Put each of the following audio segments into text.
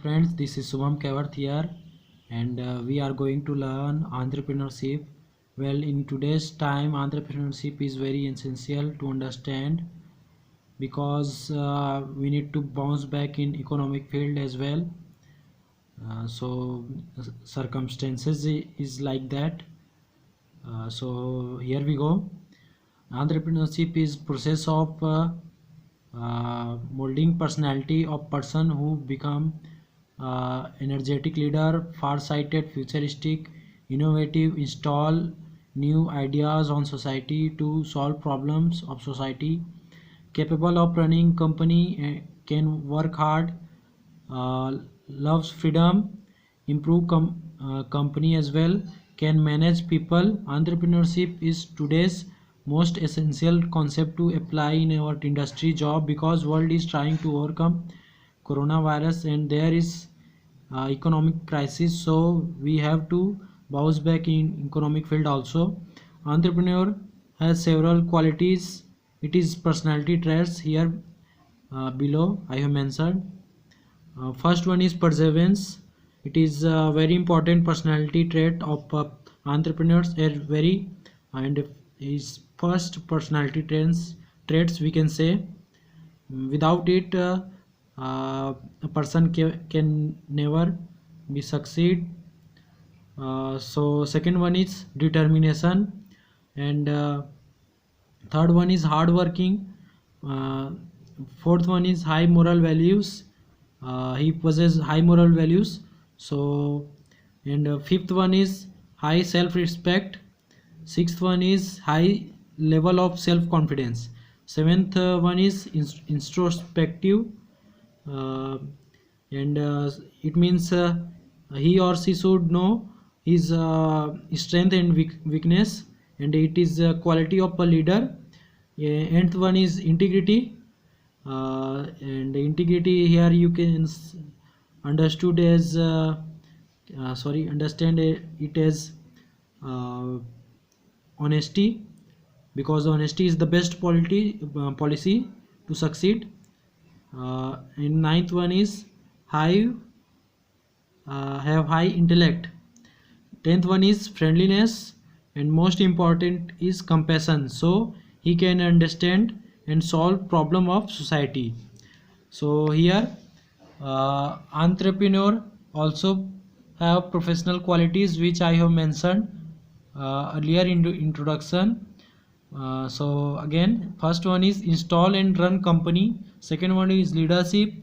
friends, this is Subham Kevarth here, and we are going to learn entrepreneurship. Well, in today's time, entrepreneurship is very essential to understand because we need to bounce back in economic field as well. Circumstances is like that. So here we go. Entrepreneurship is process of molding personality of person who become energetic leader, far-sighted, futuristic, innovative, install new ideas on society to solve problems of society, capable of running company, can work hard, loves freedom, improve company as well, can manage people. Entrepreneurship is today's most essential concept to apply in our industry job because world is trying to overcome coronavirus and there is economic crisis, so we have to bounce back in economic field also. Entrepreneur has several qualities. It is personality traits here below I have mentioned. First one is perseverance. It is a very important personality trait of entrepreneurs. Are very and his first personality traits we can say. Without it, a person can never be succeed. So second one is determination, and third one is hard working. uh, Fourth one is high moral values. He possesses high moral values. So and fifth one is high self respect. Sixth one is high level of self confidence. Seventh one is introspective, uh, and it means he or she should know his strength and weakness, and it is a quality of a leader. Nth one is integrity, and integrity here you can understood as understand it as uh, honesty, because honesty is the best policy to succeed. And ninth one is high have high intellect. Tenth one is friendliness, and most important is compassion, so he can understand and solve problem of society. So here entrepreneur also have professional qualities which I have mentioned earlier in the introduction. So again, first one is install and run company, second one is leadership,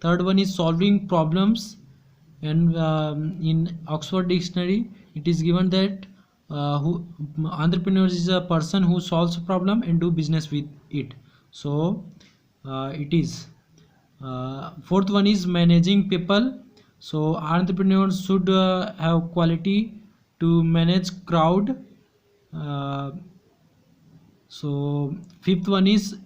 third one is solving problems, and in Oxford dictionary it is given that who entrepreneur is a person who solves a problem and do business with it. So it is fourth one is managing people. So entrepreneurs should have quality to manage crowd. uh, so fifth one is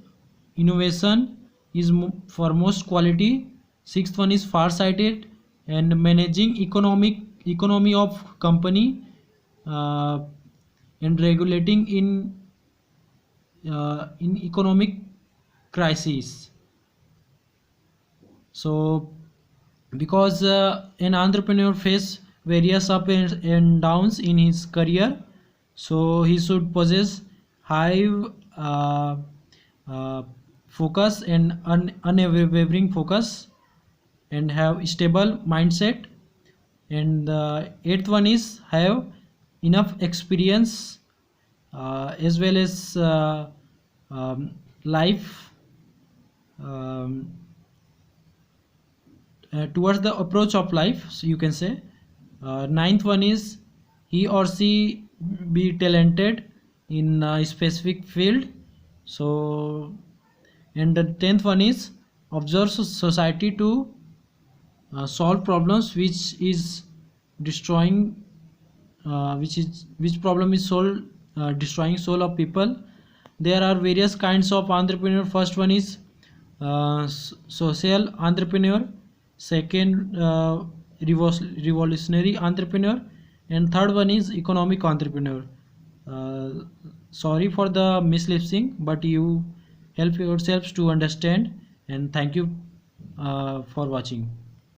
innovation is foremost quality. Sixth one is far-sighted and managing economy of company, uh, and regulating in economic crisis. So because an entrepreneur face various up and downs in his career, so he should possess high uh, uh, focus and unwavering focus, and have stable mindset. And the eighth one is have enough experience as well as life um, towards the approach of life, so you can say. Ninth one is he or she be talented in a specific field. So and the 10th one is observe society to solve problems which is destroying which problem is solved destroying soul of people. There are various kinds of entrepreneur. First one is social entrepreneur, second revolutionary entrepreneur, and third one is economic entrepreneur. uh, Sorry for the mislipsing, but you help yourselves to understand, and thank you for watching.